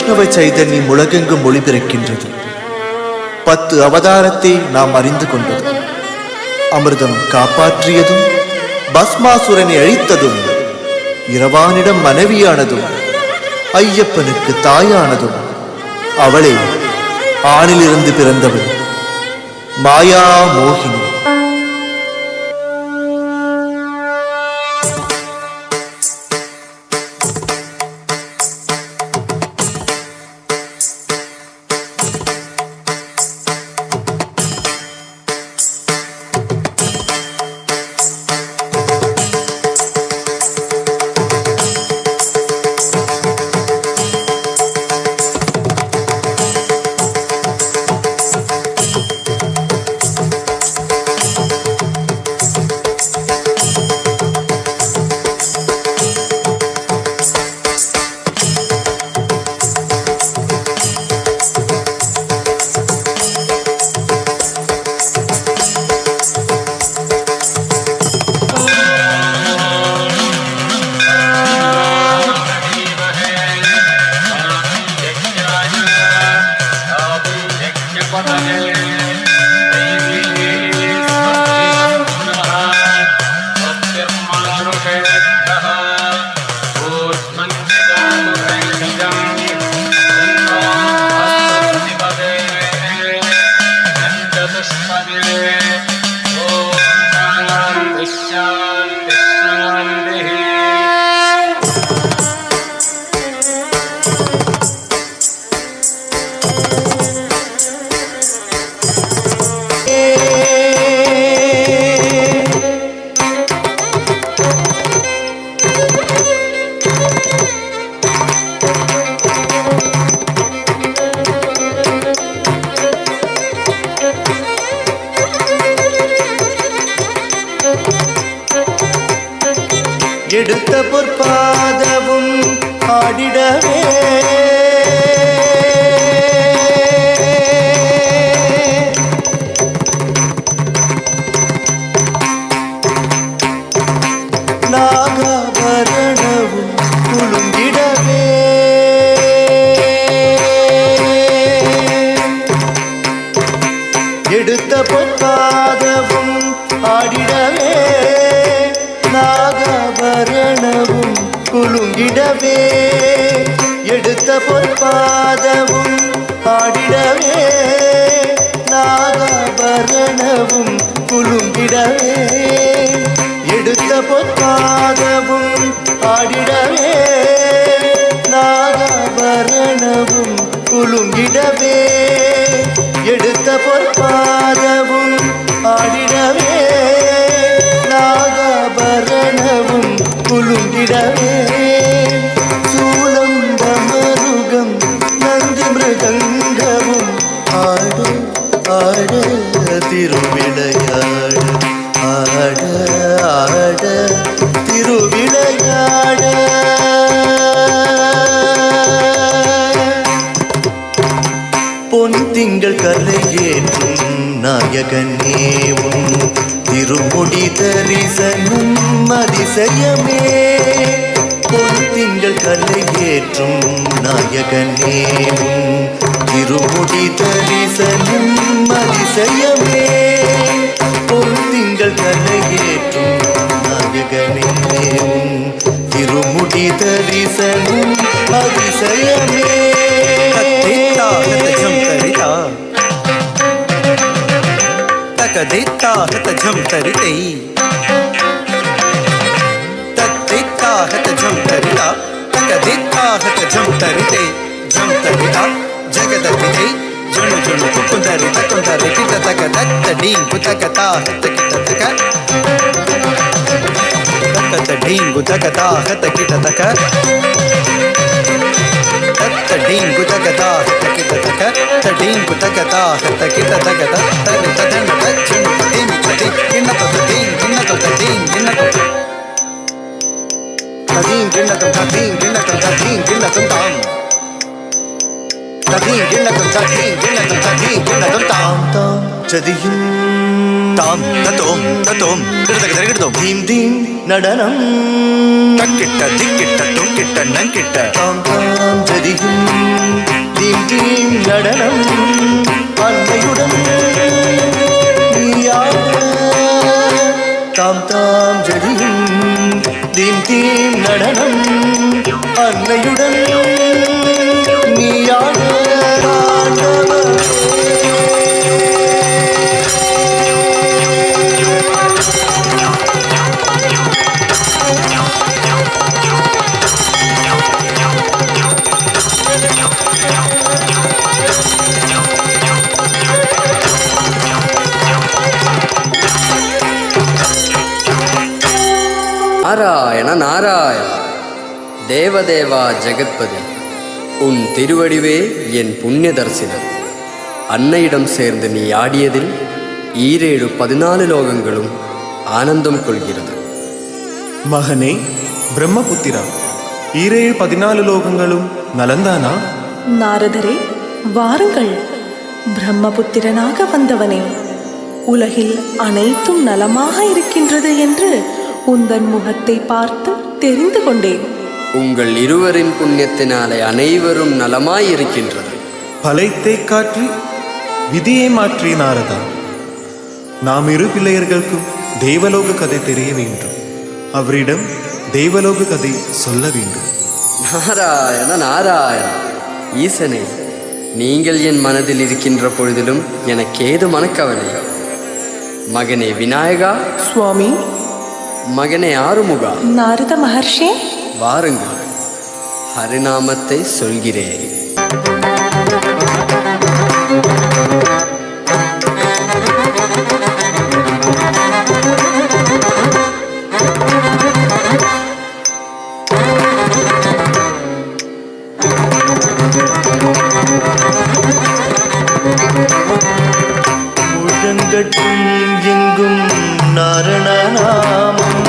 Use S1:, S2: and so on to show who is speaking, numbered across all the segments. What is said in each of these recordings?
S1: வைஷ்ணவ சைதன்யம் உலகெங்கும் ஒளிபிறக்கின்றது. 10 அவதாரத்தை நாம் அறிந்து கொண்டதும், அமிர்தம் காப்பாற்றியதும், பஸ்மாசுரனை அழித்ததும், இரவானிடம் மனைவியானதும், ஐயப்பனுக்கு தாயானதும், அவளே ஆணிலிருந்து பிறந்தவள் மாயா மோகினி. எடுத்த பொற்பாதவும் ஆடிடவே நாகாபரணவும் குலுங்கிடவே எடுத்த பொற்பாதவும் ஆடிடவே நாகாபரணவும் குலுங்கிடவே எடுத்த பொற்பாதவும் ஆடிடவே நாகாபரணவும் குலுங்கிடவே எடுத்த பொற்பாதவும் ஆடிடவே நாகாபரணவும் குலுங்கிடவே எடுத்த பொற்பாதவும் ஆடிடவே நாகாபரணவும் குலுங்கிடவே சூலம் தமருகம் நந்தி மிருதங்கமும் ஆட ஆட திருவிளையாட ஆட ஆட திருவிளையாட பொன் திங்கள் கலையேற்றும் நாயகனே உன் திருமுடி தரிசனம் அதிசயமே பொன் திங்கள் கலையேற்றும் நாயகனே உன் திருமுடி தரிசனம் அதிசயமே பொன் திங்கள் கலையேற்றும் நாயகனே உன் திருமுடி தரிசனம் அதிசயமே
S2: तकदिता हत झम तरितै तत्तिता हत झम तरिता तकदिता हत झम तरितै झम तरिता जगदपितै जुनु जुनु कुकुंदरि तकुंदरि किट तक तक डीं कुतकता हत किट तक तक डीं कुतकता हत किट तक तक डीं कुतकता हत किट तक तडीं कुतकता हत किट तक तरि तदन तचन तदीं तदीं किन्न तदीं किन्न तदीं किन्न तदीं किन्न तदीं किन्न तदीं किन्न तदां तदीं किन्न तदीं किन्न तदीं किन्न तदां तां
S1: ஜதியும்
S2: தாம் தத்தோம் தத்தோம் கிடதோம்
S1: தீம் தீம் நடனம்
S2: தக்கிட்ட திக்கிட்ட தொங்கிட்ட நங்கிட்ட
S1: தாம் தாம் ஜதியும் தீம் தீம் நடனம் அன்னையுடன் நீயாக தாம் தாம் ஜதியும் தீம் தீம் நடனம் அன்னையுடன் நீயாக
S3: நாராயண நாராயண தேவதேவா ஜெகத்பதி, உன் திருவடிவே என் புண்ணிய தரிசனம். அன்னையிடம் சேர்ந்து நீ ஆடியதில் 14 லோகங்களும் ஆனந்தம் கொள்கிறது.
S4: மகனே பிரம்மபுத்திரா, 14 லோகங்களும் நலந்தானா?
S5: நாரதரே, வாருங்கள். பிரம்மபுத்திரனாக வந்தவனே, உலகில் அனைத்தும் நலமாக இருக்கின்றது என்று உந்தன் முகத்தை பார்த்து தெரிந்து கொண்டேன்.
S3: உங்கள் இருவரின் புண்ணியத்தினாலே அனைவரும் நலமாயிருக்கின்றது.
S4: பலைத்தை காற்றி விதியை மாற்றிய நாரதா, நாம் இரு பிள்ளையர்களுக்கும் தேவலோக கதை தெரிய வேண்டும். அவரிடம் தேவலோக கதை சொல்ல வேண்டும்.
S3: நாராயண நாராயண ஈசனே, நீங்கள் என் மனதில் இருக்கின்ற பொழுதிலும் எனக்கேது மனக்கவலை. மகனே விநாயகா,
S5: சுவாமி.
S3: மகனே ஆறுமுகா,
S5: நாரத மகர்ஷே,
S3: வாருங்கள், ஹரிநாமத்தை சொல்கிறேன்.
S1: முழங்கட்டும் எங்கும் நாரணநாமம்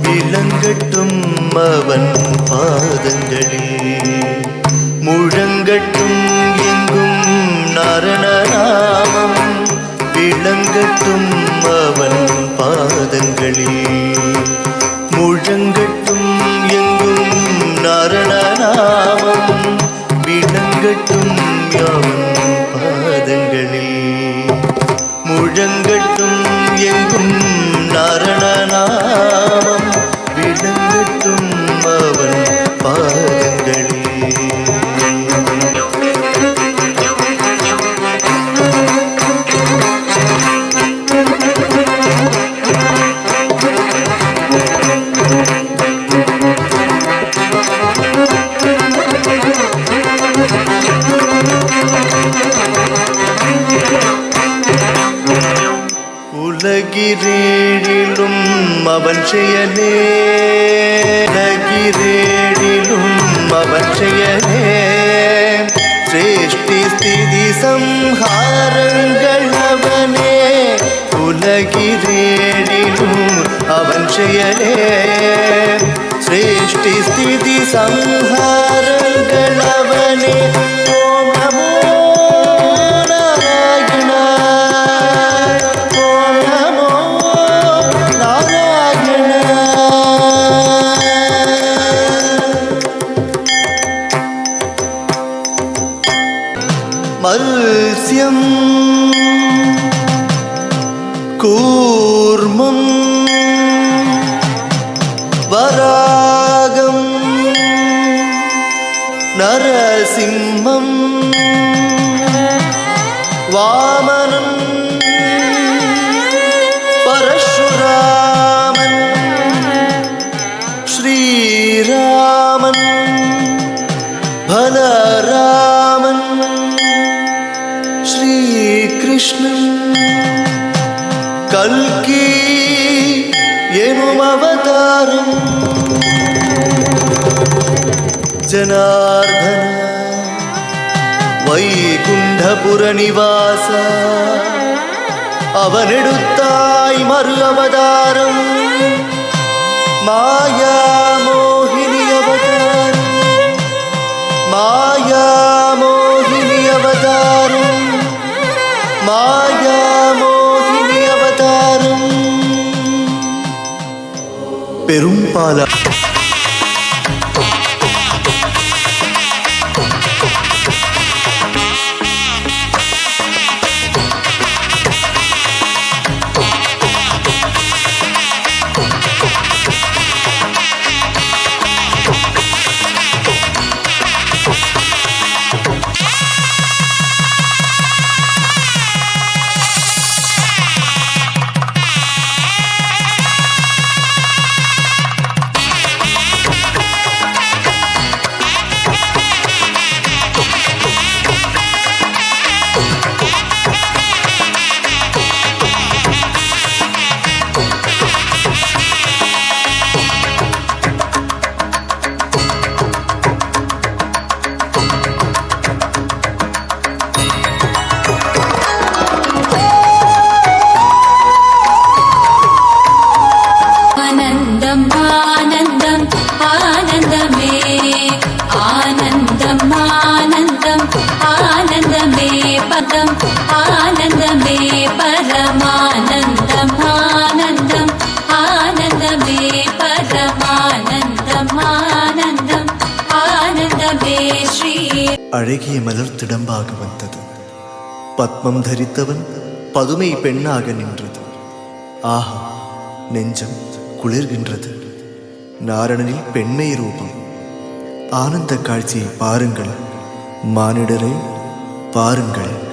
S1: விளங்கட்டும் அவன் பாதங்களில். முழங்கட்டும் எங்கும் நாரணநாமம் விளங்கட்டும் அவன் பாதங்களில். முழங்கட்டும் எங்கும் நாரணநாமம் விளங்கட்டும் அவன் பாதங்களில். முழங்கட்டும் எங்கும் நாரணநாமம் விளங்கட்டும் அவன் பாதங்களில். உலகிரேழிலும் அவன் செயலே, உலகிரேழிலும் அவன் செயலே. சிருஷ்டி ஸ்திதி சம்ஹாரங்கள் அவனே, உலகிரேழிலும் அவன் செயலே. சிருஷ்டி ஸ்திதி சம்ஹாரங்கள் அவனே. ஓம் நமோ மல்ஸ்யம் கூர்மம் வராகம் நரசிம்மம் வாமனம் பரசுராமன் ஸ்ரீராமன் பலராமன் ஸ்ரீகிருஷ்ணன் கல்கி எனும் அவதாரம் ஜனார்தன வைகுண்டபுர நிவாச அவனெடுத்தாய் மறு அவதாரம் மாயா மோகினி அவதாரம் மாயா மோகினி அவதாரம் மாயா பெரும் பாலா அழகிய மலர் திடம்பாக வந்தது. பத்மம் தரித்தவன் பதுமை பெண்ணாக நின்றது. ஆஹா, நெஞ்சம் குளிர்கின்றது. நாரணனில் பெண்மை ரூபம். ஆனந்த காட்சியை பாருங்கள் மானிடரே, பாருங்கள்.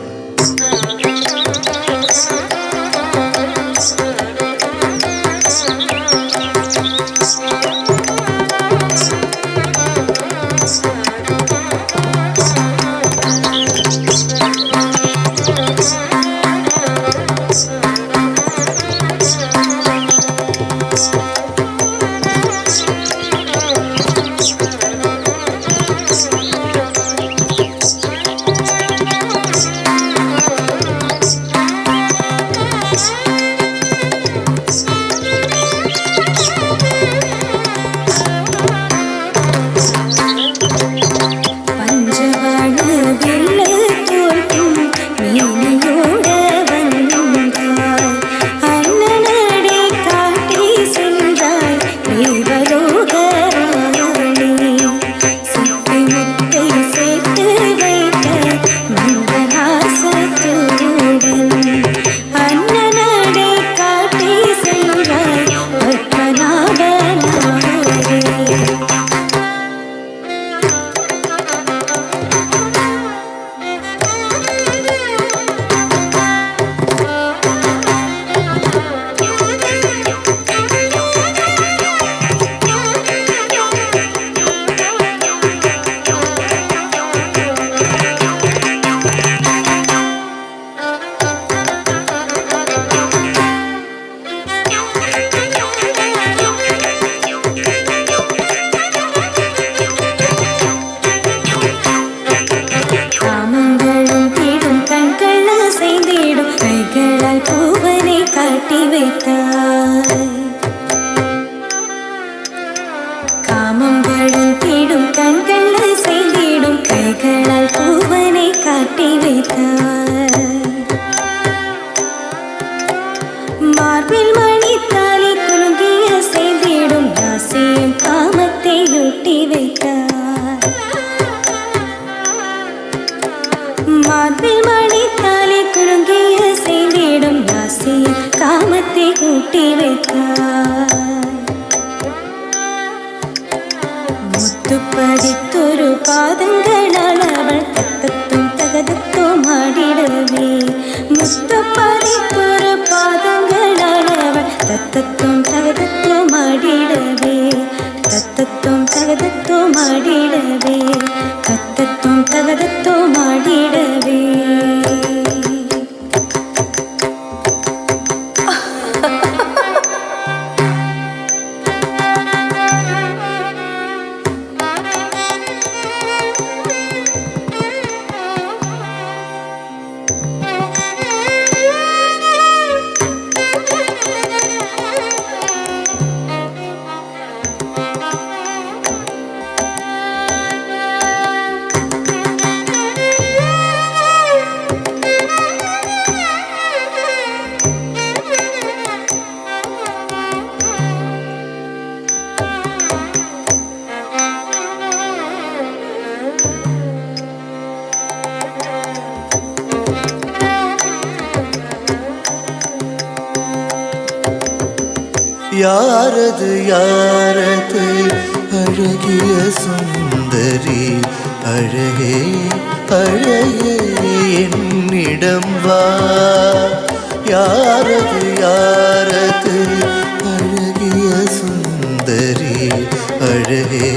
S6: മുത്തുപതിത്തൊരു പാദങ്ങളാൽ അവൾ തത്തത്തും തകതത്തും ആടിടവേ. മുത്തുപതിത്തൊരു പാദങ്ങളാൽ അവൾ തത്തത്തും തകതത്തും ആടിടവേ. തത്തത്തും തകതത്തും ആടിടവേ. തത്തത്തും തകതത്തും ആടിടവേ.
S1: யாரது யாரது அழகிய சுந்தரி அழகே அழகே என்னிடம் வா யாரது யாரது அழகிய சுந்தரி அழகே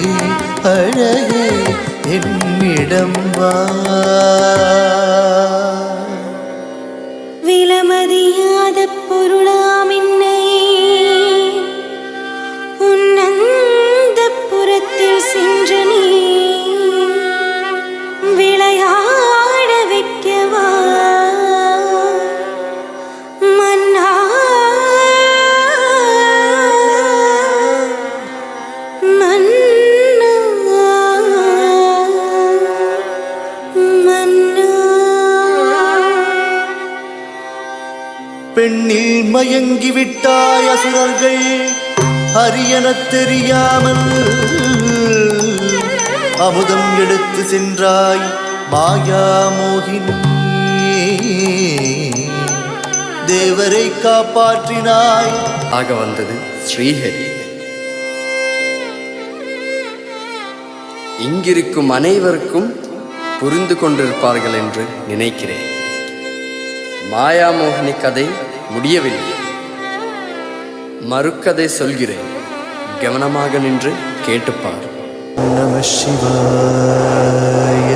S1: அழகே என்னிடம் வா
S6: விலமதியாத பொருளாமின்னை உன்னந்த புறத்தில் சென்று நீ விளையாட வைக்கவா மன்னா மன்னா மன்னா
S1: பெண்ணில் மயங்கிவிட்டாய் அசுரர்கள் ஹரியனத் தெரியாமல் அமுதம் எடுத்து சென்றாய் மாயா மோகினி தேவரை காப்பாற்றினாய்
S3: ஆக வந்தது ஸ்ரீஹரி. இங்கிருக்கும் அனைவருக்கும் புரிந்து கொண்டிருப்பார்கள் என்று நினைக்கிறேன். மாயாமோகினி கதை முடியவில்லை. மறுக்கதை சொல்கிறேன், கவனமாக நின்று கேட்டுப்பார்.
S1: நம சிவாய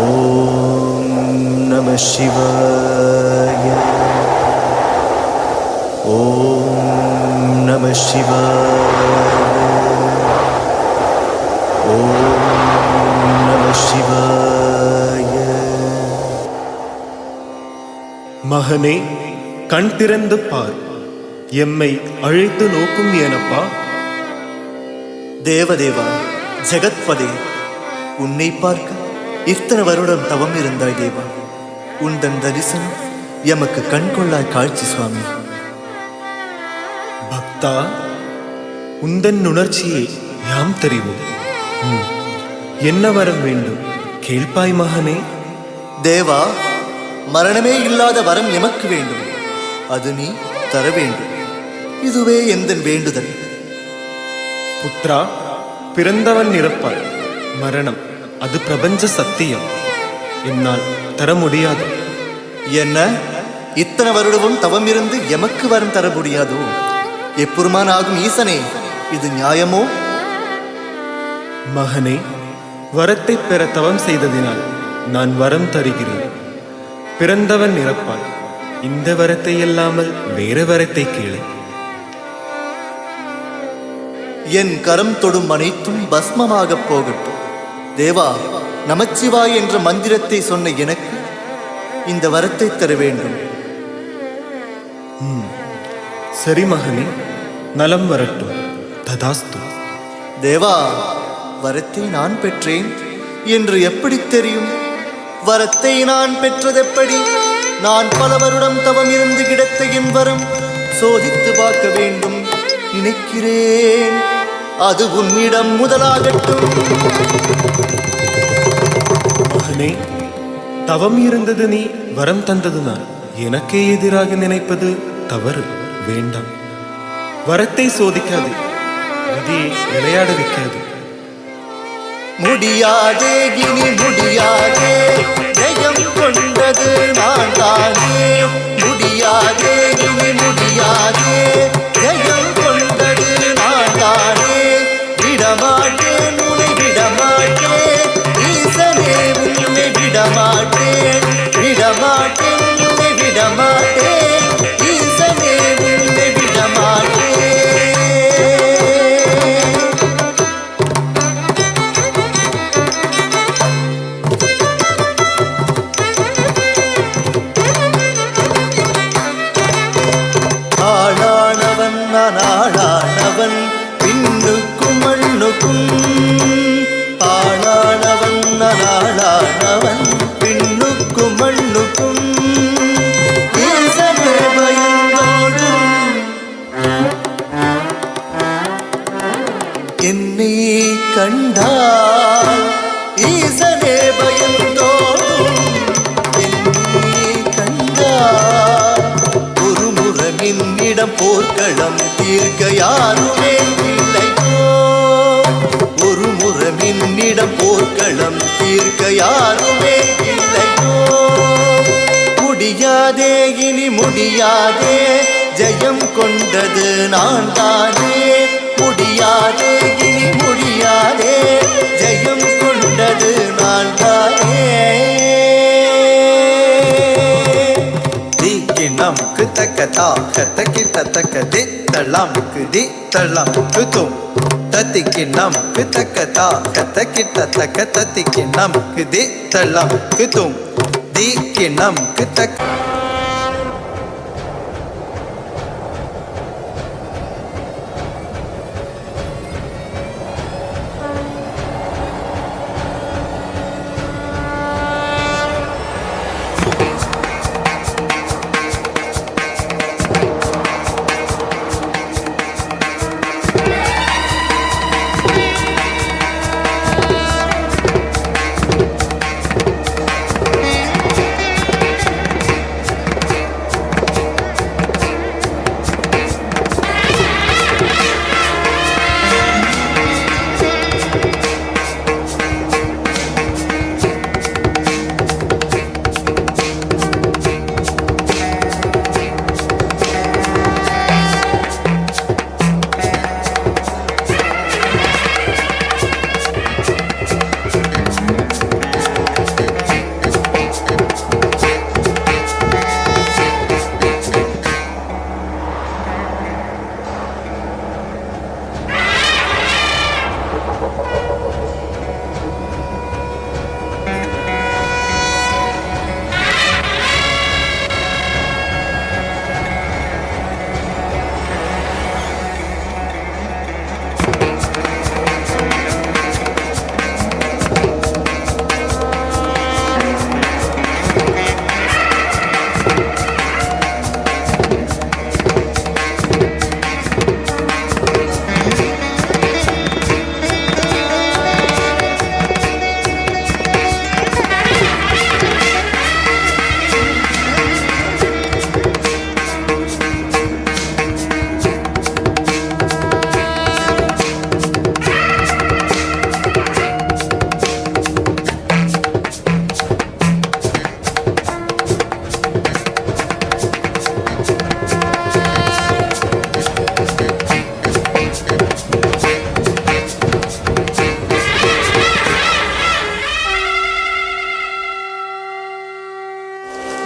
S1: ஓம் நம சிவாய ஓம் நம சிவாய ஓம் நம சிவாய.
S4: மகனே, கண் திறந்து பார், எம்மை அழைத்து நோக்கும் எனப்பா.
S1: தேவதேவா, ஜெகத்பதே, உன்னை பார்க்க இத்தனை வருடம் தவம் இருந்தாய் தேவா. உந்தன் தரிசனம் எமக்கு கண்கொள்ளாய் காட்சி சுவாமி.
S4: பக்தா, உந்தன் உணர்ச்சியை யாம் தெரிவோம். என்ன வரம் வேண்டும் கேள்பாய் மகனே.
S1: தேவா, மரணமே இல்லாத வரம் எமக்கு வேண்டும். அது நீ தர வேண்டும். இதுவே எந்தன் வேண்டுதல்.
S4: புத்ரா, பிறந்தவன் இறப்பாய். மரணம் அது பிரபஞ்ச சத்தியம். என்னால் தர முடியாது.
S1: என்ன, இத்தனை வருடமும் தவம் இருந்து எமக்கு வரம் தர முடியாதோ? எப்பெருமான் ஆகும் ஈசனே, இது நியாயமோ?
S4: மகனே, வரத்தை பெற தவம் செய்ததினால் நான் வரம் தருகிறேன். பிறந்தவன் இறப்பான். இந்த வரத்தை இல்லாமல் வேற வரத்தை கேளு.
S1: என் கரம் தொடும் அனைத்தும் பஸ்மமாகப் போகட்டும். தேவா, நமச்சிவாய் என்ற மந்திரத்தை சொன்ன எனக்கு இந்த வரத்தை தர வேண்டும்.
S4: சரி மகனே, நலம் வரட்டும். ததாஸ்து.
S1: தேவா, வரத்தை நான் பெற்றேன் என்று எப்படி தெரியும்? வரத்தை நான் பெற்றதெப்படி? நான் பல வருடம் தவம் இருந்து கிடைத்த என் வரம் சோதித்து பார்க்க வேண்டும் நினைக்கிறேன். அது உன்னிடம் முதலாகட்டும்.
S4: மகனே, தவம் இருந்தது நீ வரம் தந்தது நான். எனக்கே எதிராக நினைப்பது தவறு. வேண்டாம். வரத்தை சோதிக்காது, விதியை விளையாட வைக்காது.
S1: முடியாதே, இனி முடியாதே, ஜெயம் கொண்டது நான் தானே. முடியாதே, இனி முடியாதே, ஜெயம் கொண்டது நான் தானே. விடமாட்டேன், உன்னை விடமாட்டேன், ஈசனே உன்னை விடமாட்டேன். விடமாட்டேன், உன்னை விடமாட்டேன், ஈசனே உன்னை விடமாட்டேன். ஆளானவன் நான் ஆளானவன் பின்னுக்கும் மண்ணுக்கும். ஆளானவன் நான் ஆளானவன் பின்னுக்கும் மண்ணுக்கும். ஈசனே போர்க்களம் தீர்க்க யாருமே இல்லையோ. ஒரு முறம் என்னிடம் போர்க்களம் தீர்க்க யாருமே இல்லையோ. முடியாதே இனி முடியாதே, ஜெயம் கொண்டது நான் தானே. முடியாதே இனி முடியாதே, ஜெயம் கொண்டது நான் தானே.
S2: தீக்கிணம் கிட்டக்கதா கத்தக்கிட்ட தக்க தித்தளம் தித்தளம் தும் தத்திக்கிணம் கிட்டக்கதா கத்தக்கிட்ட தக்க தத்திக்கிணம் தித்தளம் தும் தீக்கிணம் கிட்டக்க.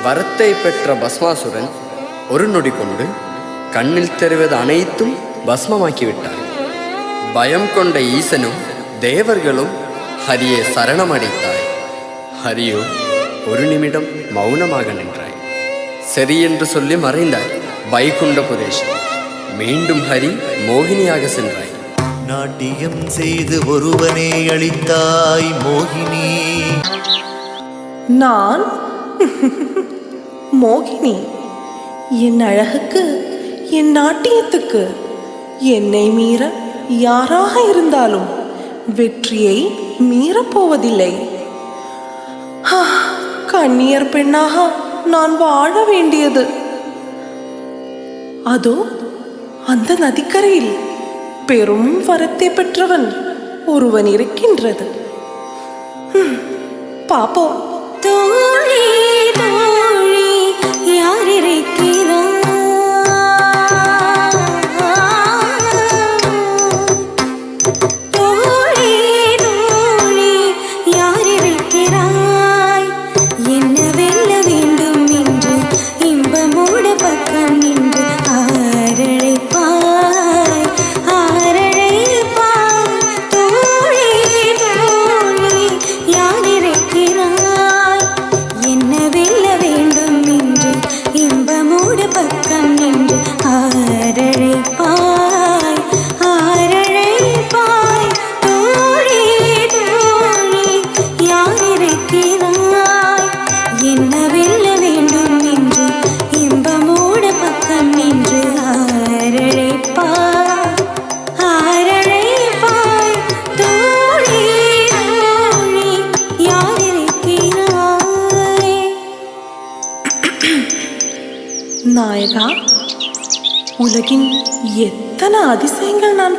S3: வரத்தை பெற்ற பஸ்மாசுரன் ஒரு நொடி கொண்டு கண்ணில் தெரிவது அனைத்தும் பஸ்மமாக்கிவிட்டார். பயம் கொண்ட ஈசனும் தேவர்களும் ஹரியை சரணமடைத்தாய். ஹரியோ ஒரு நிமிடம் மௌனமாக நின்றாய். சரி என்று சொல்லி மறைந்தாய் வைகுண்டபுரேஷன். மீண்டும் ஹரி மோகினியாக சென்றாய்.
S1: நாட்டியம் செய்து ஒருவனே அளித்தாய் மோகினி.
S5: நான் மோகினி? என் அழகுக்கு, என் நாட்டியத்துக்கு என்னை மீற யாராக இருந்தாலும் வெற்றியை மீறப்போவதில்லை. கன்னியர் பெண்ணாக நான் வாழ வேண்டியது. அதோ அந்த நதிக்கரையில் பெரும் வரத்தை பெற்றவன் ஒருவன் இருக்கின்றது. பாப்போம்.
S6: தோழி தோழி யார் இருக்கிறார்? தோழி தோழி யார் இருக்கிறாய்? என்ன வெல்ல வேண்டும் என்று இன்பமோடு பக்கம் நின்று ஆரழைப்பாய் ஆரழைப்பாய். தோழி தோழி யார் இருக்கிறாய்? என்ன வெல்ல வேண்டும் என்று இன்பமோடு பக்கம் நின்று ஆரழைப்பாய் ஆரழைப்பாய். தோழி தோழி யார் இருக்கிறாய்? என்ன வெல்ல வேண்டும் என்று இன்பமோடு பக்கம் நின்று ஆரழைப்பாய் ஆரழைப்பாய். தோழி தோழி யார் இருக்கிறாய்?
S5: நாயகா, உலகின் எத்தனை அதிசயங்கள் நான்